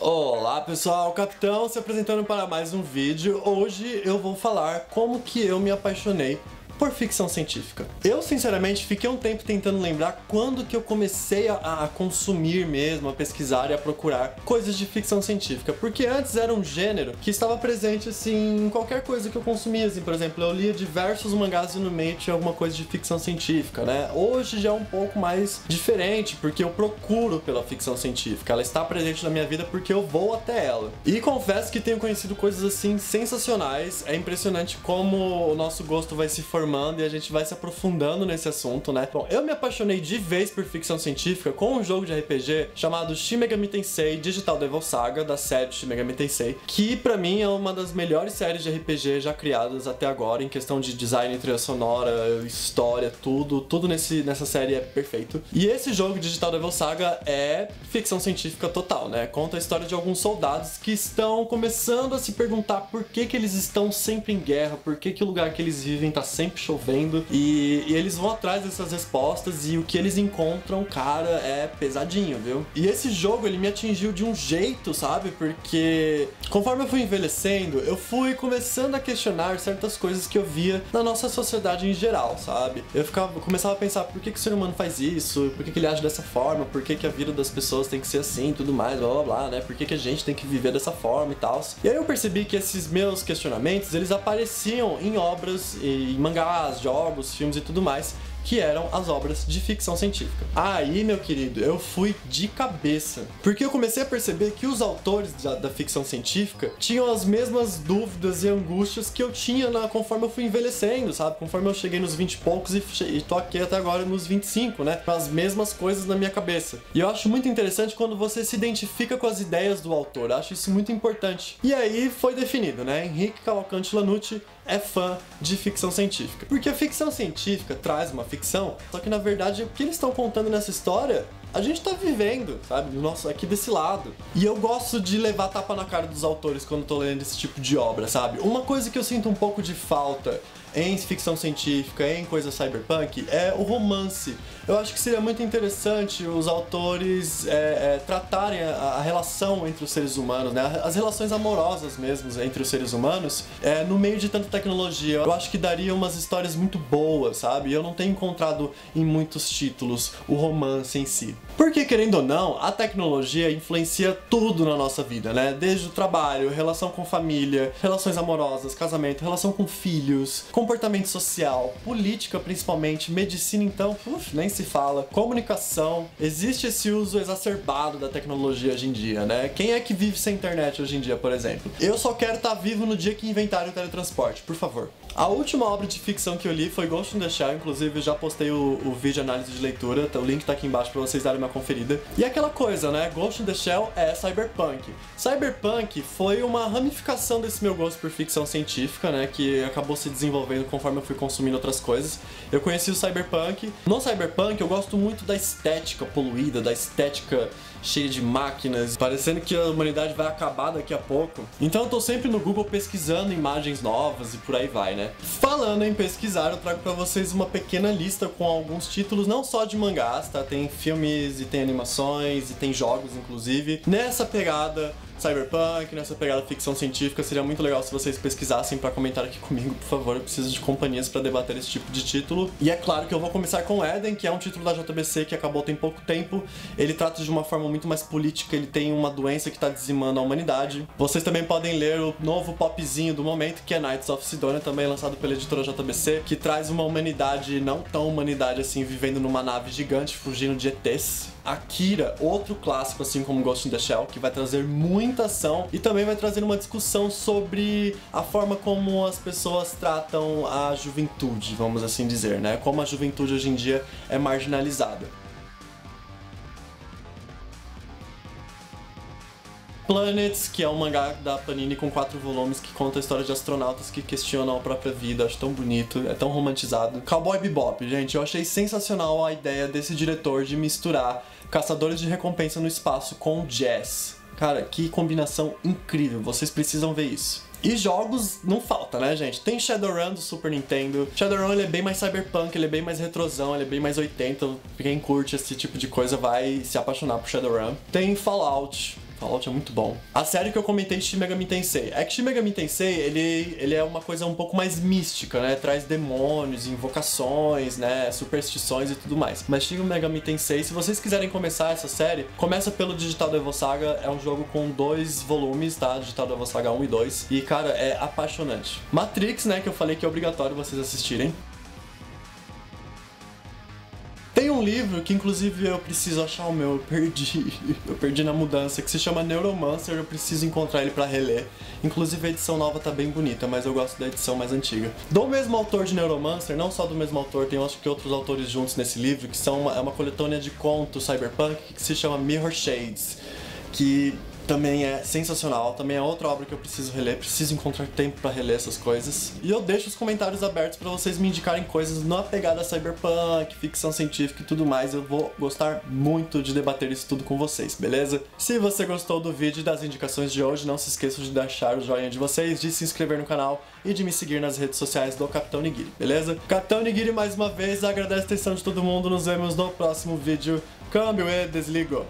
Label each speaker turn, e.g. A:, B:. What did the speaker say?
A: Olá pessoal, Capitão se apresentando para mais um vídeo. Hoje eu vou falar como que eu me apaixonei por ficção científica. Eu sinceramente fiquei um tempo tentando lembrar quando que eu comecei a consumir mesmo, a pesquisar e a procurar coisas de ficção científica, porque antes era um gênero que estava presente assim em qualquer coisa que eu consumia, assim, por exemplo, eu lia diversos mangás e no meio tinha alguma coisa de ficção científica, né? Hoje já é um pouco mais diferente, porque eu procuro pela ficção científica, ela está presente na minha vida porque eu vou até ela. E confesso que tenho conhecido coisas assim sensacionais, é impressionante como o nosso gosto vai se formando e a gente vai se aprofundando nesse assunto, né? Bom, eu me apaixonei de vez por ficção científica com um jogo de RPG chamado Shin Megami Tensei Digital Devil Saga, da série Shin Megami Tensei, que pra mim é uma das melhores séries de RPG já criadas até agora, em questão de design, trilha sonora, história, tudo nessa série é perfeito. E esse jogo Digital Devil Saga é ficção científica total, né? Conta a história de alguns soldados que estão começando a se perguntar por que eles estão sempre em guerra, por que o lugar que eles vivem tá sempre chovendo, e eles vão atrás dessas respostas e o que eles encontram, cara, é pesadinho, viu? E esse jogo, ele me atingiu de um jeito, sabe? Porque conforme eu fui envelhecendo, eu fui começando a questionar certas coisas que eu via na nossa sociedade em geral, sabe? Começava a pensar por que o ser humano faz isso, por que ele age dessa forma, por que a vida das pessoas tem que ser assim, tudo mais, blá blá blá, né? Por que a gente tem que viver dessa forma e tal. E aí eu percebi que esses meus questionamentos, eles apareciam em obras e em mangás, jogos, filmes e tudo mais, que eram as obras de ficção científica. Aí, meu querido, eu fui de cabeça, porque eu comecei a perceber que os autores da ficção científica tinham as mesmas dúvidas e angústias que eu tinha conforme eu fui envelhecendo, sabe? Conforme eu cheguei nos 20 e poucos e tô aqui até agora nos 25, né? Com as mesmas coisas na minha cabeça. E eu acho muito interessante quando você se identifica com as ideias do autor, eu acho isso muito importante. E aí foi definido, né? Henrique Cavalcanti Lanucci é fã de ficção científica. Porque a ficção científica traz uma ficção, só que na verdade o que eles estão contando nessa história, a gente tá vivendo, sabe? Nossa, aqui desse lado. E eu gosto de levar tapa na cara dos autores quando tô lendo esse tipo de obra, sabe? Uma coisa que eu sinto um pouco de falta em ficção científica, em coisa cyberpunk, é o romance. Eu acho que seria muito interessante os autores tratarem a relação entre os seres humanos, né? As relações amorosas mesmo entre os seres humanos, no meio de tanta tecnologia. Eu acho que daria umas histórias muito boas, sabe? Eu não tenho encontrado em muitos títulos o romance em si. Porque, querendo ou não, a tecnologia influencia tudo na nossa vida, né? Desde o trabalho, relação com família, relações amorosas, casamento, relação com filhos, comportamento social, política principalmente, medicina então, nem se fala, comunicação. Existe esse uso exacerbado da tecnologia hoje em dia, né? Quem é que vive sem internet hoje em dia, por exemplo? Eu só quero estar vivo no dia que inventarem o teletransporte, por favor. A última obra de ficção que eu li foi Ghost in the Shell, inclusive eu já postei o vídeo análise de leitura, o link tá aqui embaixo pra vocês darem uma conferida. E aquela coisa, né? Ghost in the Shell é cyberpunk. Cyberpunk foi uma ramificação desse meu gosto por ficção científica, né? Que acabou se desenvolvendo conforme eu fui consumindo outras coisas. Eu conheci o cyberpunk. No cyberpunk eu gosto muito da estética poluída, da estética cheia de máquinas, parecendo que a humanidade vai acabar daqui a pouco. Então eu tô sempre no Google pesquisando imagens novas e por aí vai, né? Falando em pesquisar, eu trago pra vocês uma pequena lista com alguns títulos, não só de mangás, tá? Tem filmes e tem animações e tem jogos, inclusive. Nessa pegada cyberpunk, nessa pegada ficção científica, seria muito legal se vocês pesquisassem pra comentar aqui comigo, por favor. Eu preciso de companhias pra debater esse tipo de título. E é claro que eu vou começar com Eden, que é um título da JBC que acabou tem pouco tempo. Ele trata de uma forma muito mais política, ele tem uma doença que tá dizimando a humanidade. Vocês também podem ler o novo popzinho do momento, que é Knights of Sidonia, também lançado pela editora JBC, que traz uma humanidade, não tão humanidade assim, vivendo numa nave gigante, fugindo de ETs. Akira, outro clássico assim como Ghost in the Shell, que vai trazer muita ação e também vai trazer uma discussão sobre a forma como as pessoas tratam a juventude, vamos assim dizer, né? Como a juventude hoje em dia é marginalizada. Planets, que é um mangá da Panini com 4 volumes que conta a história de astronautas que questionam a própria vida. Acho tão bonito, é tão romantizado. Cowboy Bebop, gente, eu achei sensacional a ideia desse diretor de misturar caçadores de recompensa no espaço com jazz. Cara, que combinação incrível, vocês precisam ver isso. E jogos não falta, né, gente? Tem Shadowrun do Super Nintendo. Shadowrun, ele é bem mais cyberpunk, ele é bem mais retrosão, ele é bem mais 80. Quem curte esse tipo de coisa vai se apaixonar por Shadowrun. Tem Fallout. Fallout é muito bom. A série que eu comentei, Shin Megami Tensei. É que Shin Megami Tensei, ele é uma coisa um pouco mais mística, né? Traz demônios, invocações, né? Superstições e tudo mais. Mas Shin Megami Tensei, se vocês quiserem começar essa série, começa pelo Digital Devil Saga. É um jogo com 2 volumes, tá? Digital Devil Saga 1 e 2. E, cara, é apaixonante. Matrix, né? Que eu falei que é obrigatório vocês assistirem. Tem um livro que, inclusive, eu preciso achar o meu, eu perdi na mudança, que se chama Neuromancer, eu preciso encontrar ele pra reler. Inclusive a edição nova tá bem bonita, mas eu gosto da edição mais antiga. Do mesmo autor de Neuromancer, não só do mesmo autor, tem acho que outros autores juntos nesse livro, que são é uma coletânea de contos cyberpunk que se chama Mirror Shades, que também é sensacional, também é outra obra que eu preciso reler, preciso encontrar tempo pra reler essas coisas. E eu deixo os comentários abertos pra vocês me indicarem coisas na pegada cyberpunk, ficção científica e tudo mais. Eu vou gostar muito de debater isso tudo com vocês, beleza? Se você gostou do vídeo e das indicações de hoje, não se esqueçam de deixar o joinha de vocês, de se inscrever no canal e de me seguir nas redes sociais do Capitão Nigiri, beleza? Capitão Nigiri, mais uma vez, agradece a atenção de todo mundo, nos vemos no próximo vídeo. Câmbio e desligo!